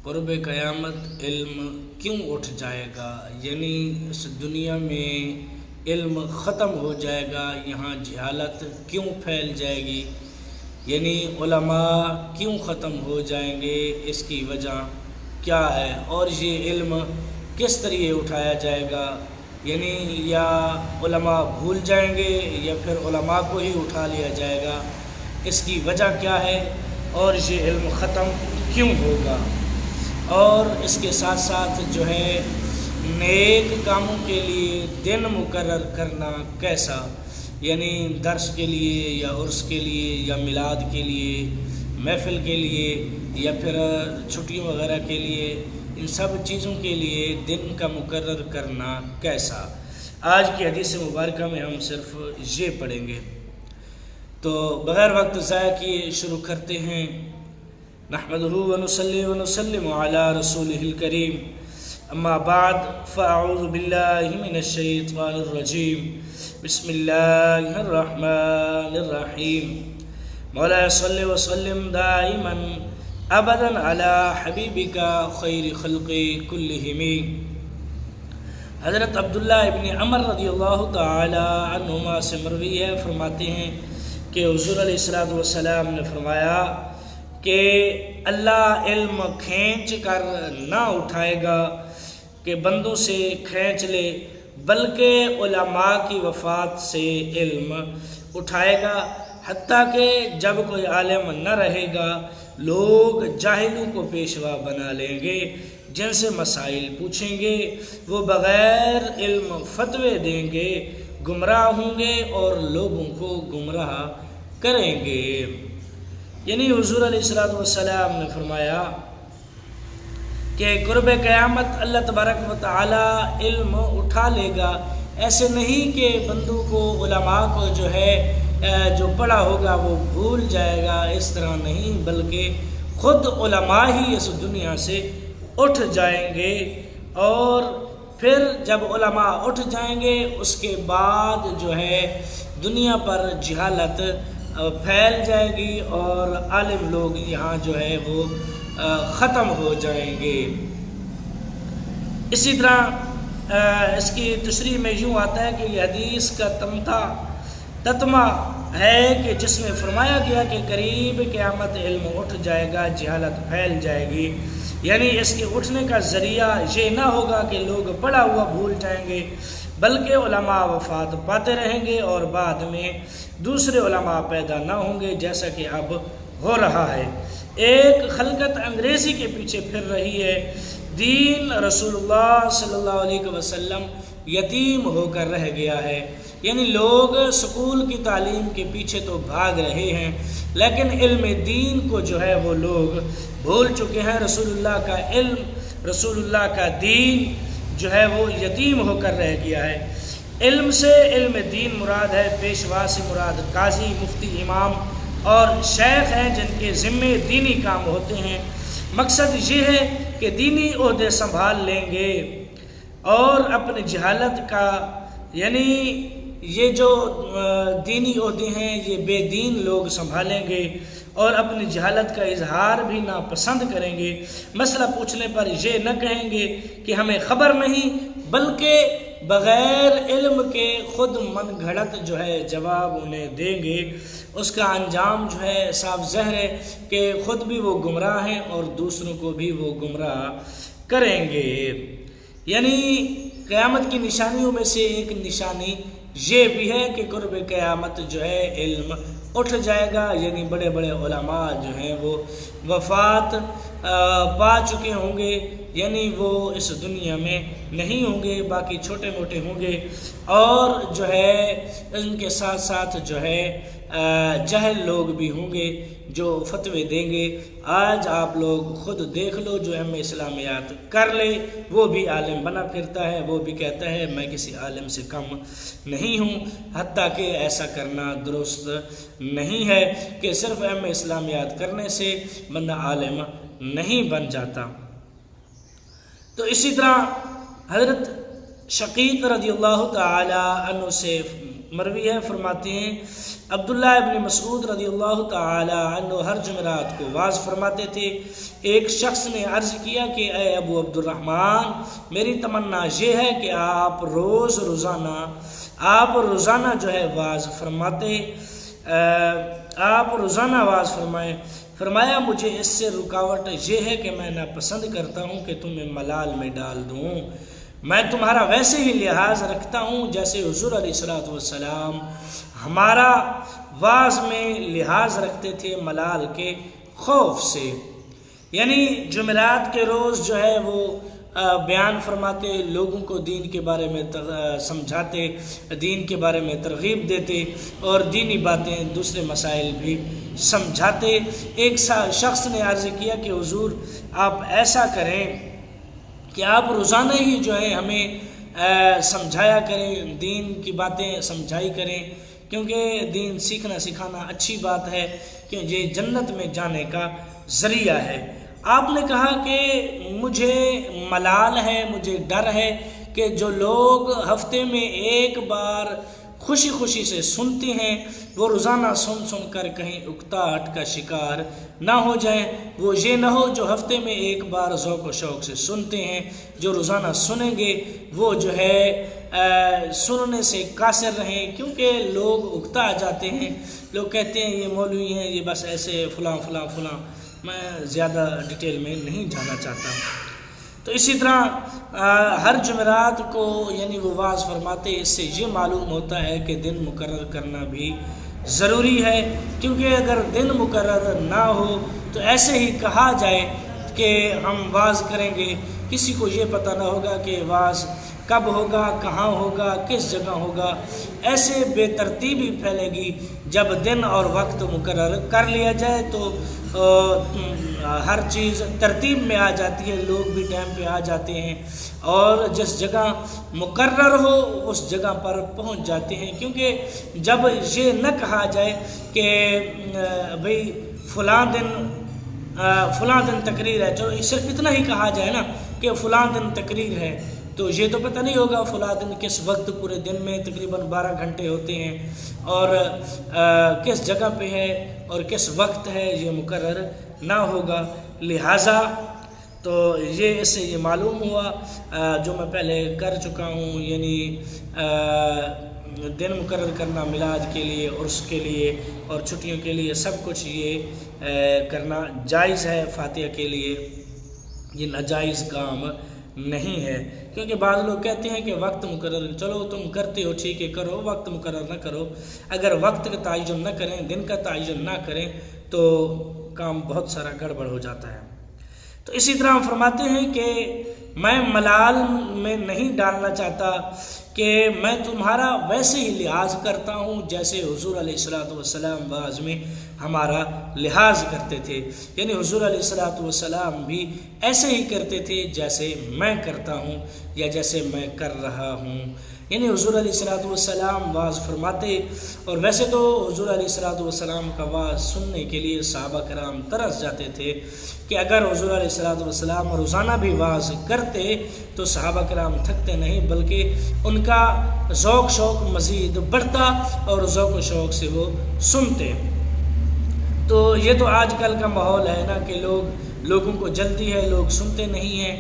قرب قیامت علم کیوں اٹھ جائے گا، یعنی اس دنیا میں علم ختم ہو جائے گا، یہاں جہالت کیوں پھیل جائے گی، یعنی علماء کیوں ختم ہو جائیں گے، اس کی وجہ کیا ہے، اور یہ علم کس طرح اٹھایا جائے گا، یعنی یا علماء بھول جائیں گے یا پھر علماء کو ہی اٹھا لیا جائے گا، اس کی وجہ کیا ہے اور یہ علم ختم کیوں ہوگا، اور اس کے ساتھ ساتھ جو ہے نیک کاموں کے لیے دن مقرر کرنا کیسا، یعنی درس کے لیے یا عرس کے لیے یا میلاد کے لیے، محفل کے لیے یا پھر چھٹیوں وغیرہ کے لیے، ان سب چیزوں کے لیے دن کا مقرر کرنا کیسا۔ آج کی حدیث مبارکہ میں ہم صرف یہ پڑھیں گے، تو بغیر وقت ضائع کیے شروع کرتے ہیں۔ نحمدہ ونصلی ونسلم علی رسولہ الکریم، اما بعد فاعوذ باللہ من الشیطان الرجیم، بسم اللہ الرحمن الرحیم، مولا صلی وسلم دائما ابدا علی حبیبک خیر خلق کلہم۔ حضرت عبداللہ ابن عمر رضی اللہ تعالی عنہما سے مروی ہے، فرماتے ہیں کہ حضور علیہ السلام نے فرمایا کہ اللہ علم کھینچ کر نہ اٹھائے گا کہ بندوں سے کھینچ لے، بلکہ علماء کی وفات سے علم اٹھائے گا، حتیٰ کہ جب کوئی عالم نہ رہے گا لوگ جاہلوں کو پیشوا بنا لیں گے، جن سے مسائل پوچھیں گے، وہ بغیر علم فتوے دیں گے، گمراہ ہوں گے اور لوگوں کو گمراہ کریں گے۔ یعنی حضور علیہ السلام نے فرمایا کہ قرب قیامت اللہ تبارک و تعالی علم اٹھا لے گا، ایسے نہیں کہ بندوں کو علماء کو جو ہے جو پڑھا ہوگا وہ بھول جائے گا، اس طرح نہیں، بلکہ خود علماء ہی اس دنیا سے اٹھ جائیں گے، اور پھر جب علماء اٹھ جائیں گے اس کے بعد جو ہے دنیا پر جہالت پھیل جائے گی اور عالم لوگ یہاں جو ہے وہ ختم ہو جائیں گے۔ اسی طرح اس کی تشریح میں یوں آتا ہے کہ یہ حدیث کا تتمہ ہے کہ جس میں فرمایا گیا کہ قریب قیامت علم اٹھ جائے گا، جہالت پھیل جائے گی، یعنی اس کے اٹھنے کا ذریعہ یہ نہ ہوگا کہ لوگ پڑھا ہوا بھول جائیں گے، بلکہ علماء وفات پاتے رہیں گے اور بعد میں دوسرے علماء پیدا نہ ہوں گے، جیسا کہ اب ہو رہا ہے۔ ایک خلقت انگریزی کے پیچھے پھر رہی ہے، دین رسول اللہ صلی اللہ علیہ وسلم یتیم ہو کر رہ گیا ہے، یعنی لوگ سکول کی تعلیم کے پیچھے تو بھاگ رہے ہیں لیکن علم دین کو جو ہے وہ لوگ بھول چکے ہیں، رسول اللہ کا علم، رسول اللہ کا دین جو ہے وہ یتیم ہو کر رہ گیا ہے۔ علم سے علم دین مراد ہے، پیشوا سے مراد قاضی، مفتی، امام اور شیخ ہیں جن کے ذمے دینی کام ہوتے ہیں۔ مقصد یہ ہے کہ دینی عہدے سنبھال لیں گے اور اپنی جہالت کا، یعنی یہ جو دینی عہدے ہیں یہ بے دین لوگ سنبھالیں گے اور اپنی جہالت کا اظہار بھی ناپسند کریں گے، مسئلہ پوچھنے پر یہ نہ کہیں گے کہ ہمیں خبر نہیں، بلکہ بغیر علم کے خود من گھڑت جو ہے جواب انہیں دیں گے۔ اس کا انجام جو ہے صاف ظاہر ہے کہ خود بھی وہ گمراہ ہیں اور دوسروں کو بھی وہ گمراہ کریں گے۔ یعنی قیامت کی نشانیوں میں سے ایک نشانی یہ بھی ہے کہ قرب قیامت جو ہے علم اٹھ جائے گا، یعنی بڑے بڑے علماء جو ہیں وہ وفات پا چکے ہوں گے، یعنی وہ اس دنیا میں نہیں ہوں گے، باقی چھوٹے موٹے ہوں گے، اور جو ہے ان کے ساتھ ساتھ جو ہے جاہل لوگ بھی ہوں گے جو فتوے دیں گے۔ آج آپ لوگ خود دیکھ لو، جو ایم اسلامیات کر لے وہ بھی عالم بنا پھرتا ہے، وہ بھی کہتا ہے میں کسی عالم سے کم نہیں ہوں، حتیٰ کہ ایسا کرنا درست نہیں ہے کہ صرف ایم اسلامیات کرنے سے بندہ عالم نہیں بن جاتا۔ تو اسی طرح حضرت شقیق رضی اللہ تعالی عنہ سے مروی ہے، فرماتے ہیں عبداللہ ابن مسعود رضی اللہ تعالی عنہ ہر جمعرات کو واعظ فرماتے تھے۔ ایک شخص نے عرض کیا کہ اے ابو عبد الرحمن، میری تمنا یہ ہے کہ آپ روزانہ جو ہے واعظ فرماتے، آپ روزانہ واعظ فرمائیں۔ فرمایا مجھے اس سے رکاوٹ یہ ہے کہ میں ناپسند کرتا ہوں کہ تمہیں ملال میں ڈال دوں، میں تمہارا ویسے ہی لحاظ رکھتا ہوں جیسے حضور علیہ الصلوۃ والسلام ہمارا واعظ میں لحاظ رکھتے تھے ملال کے خوف سے۔ یعنی جمعرات کے روز جو ہے وہ بیان فرماتے، لوگوں کو دین کے بارے میں سمجھاتے، دین کے بارے میں ترغیب دیتے اور دینی باتیں دوسرے مسائل بھی سمجھاتے۔ ایک شخص نے عرض کیا کہ حضور آپ ایسا کریں کہ آپ روزانہ ہی جو ہے ہمیں سمجھایا کریں، دین کی باتیں سمجھائی کریں، کیونکہ دین سیکھنا سکھانا اچھی بات ہے کہ یہ جنت میں جانے کا ذریعہ ہے۔ آپ نے کہا کہ مجھے ملال ہے، مجھے ڈر ہے کہ جو لوگ ہفتے میں ایک بار خوشی خوشی سے سنتے ہیں وہ روزانہ سن کر کہیں اکتاہٹ کا شکار نہ ہو جائیں، وہ یہ نہ ہو جو ہفتے میں ایک بار ذوق و شوق سے سنتے ہیں، جو روزانہ سنیں گے وہ جو ہے سننے سے قاصر رہیں، کیونکہ لوگ اکتا جاتے ہیں، لوگ کہتے ہیں یہ مولوی ہیں، یہ بس ایسے فلاں فلاں فلاں، میں زیادہ ڈیٹیل میں نہیں جانا چاہتا۔ تو اسی طرح ہر جمعرات کو یعنی وہ واعظ فرماتے، اس سے یہ معلوم ہوتا ہے کہ دن مقرر کرنا بھی ضروری ہے، کیونکہ اگر دن مقرر نہ ہو تو ایسے ہی کہا جائے کہ ہم واعظ کریں گے، کسی کو یہ پتہ نہ ہوگا کہ واعظ کب ہوگا، کہاں ہوگا، کس جگہ ہوگا، ایسے بے ترتیبی پھیلے گی۔ جب دن اور وقت مقرر کر لیا جائے تو ہر چیز ترتیب میں آ جاتی ہے، لوگ بھی ٹائم پہ آ جاتے ہیں اور جس جگہ مقرر ہو اس جگہ پر پہنچ جاتے ہیں، کیونکہ جب یہ نہ کہا جائے کہ بھئی فلاں دن تقریر ہے، چلو صرف اتنا ہی کہا جائے نا کہ فلاں دن تقریر ہے، تو یہ تو پتہ نہیں ہوگا فلاں دن کس وقت، پورے دن میں تقریباً 12 گھنٹے ہوتے ہیں اور کس جگہ پہ ہے اور کس وقت ہے یہ مقرر نہ ہوگا، لہٰذا تو یہ اس سے یہ معلوم ہوا جو میں پہلے کر چکا ہوں، یعنی دن مقرر کرنا میلاد کے لیے، عرس کے لیے اور چھٹیوں کے لیے سب کچھ یہ کرنا جائز ہے، فاتحہ کے لیے یہ ناجائز کام نہیں ہے، کیونکہ بعض لوگ کہتے ہیں کہ وقت مقرر، چلو تم کرتے ہو ٹھیک ہے کرو، وقت مقرر نہ کرو۔ اگر وقت کا تعین نہ کریں، دن کا تعین نہ کریں تو کام بہت سارا گڑبڑ ہو جاتا ہے۔ تو اسی طرح ہم فرماتے ہیں کہ میں ملال میں نہیں ڈالنا چاہتا کہ میں تمہارا ویسے ہی لحاظ کرتا ہوں جیسے حضور علیہ الصلوۃ والسلام واعظ میں ہمارا لحاظ کرتے تھے، یعنی حضور علیہ الصلوۃ والسلام بھی ایسے ہی کرتے تھے جیسے میں کرتا ہوں یا جیسے میں کر رہا ہوں، یعنی حضور علیہ الصلوۃ والسلام واعظ فرماتے، اور ویسے تو حضور علیہ الصلوۃ والسلام کا واعظ سننے کے لیے صحابہ کرام ترس جاتے تھے کہ اگر حضور علیہ الصلوۃ والسلام روزانہ بھی واعظ کرتے تو صحابہ کرام تھکتے نہیں، بلکہ ان کا ذوق شوق مزید بڑھتا اور ذوق و شوق سے وہ سنتے۔ تو یہ تو آج کل کا ماحول ہے نا کہ لوگوں کو جلدی ہے، لوگ سنتے نہیں ہیں،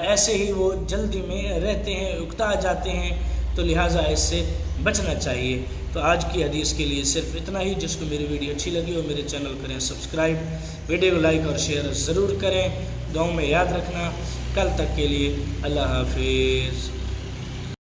ایسے ہی وہ جلدی میں رہتے ہیں، اکتا جاتے ہیں، تو لہٰذا اس سے بچنا چاہیے۔ تو آج کی حدیث کے لیے صرف اتنا ہی۔ جس کو میری ویڈیو اچھی لگی ہو میرے چینل کریں سبسکرائب، ویڈیو کو لائک اور شیئر ضرور کریں، دعاؤں میں یاد رکھنا۔ کل تک کے لیے اللہ حافظ۔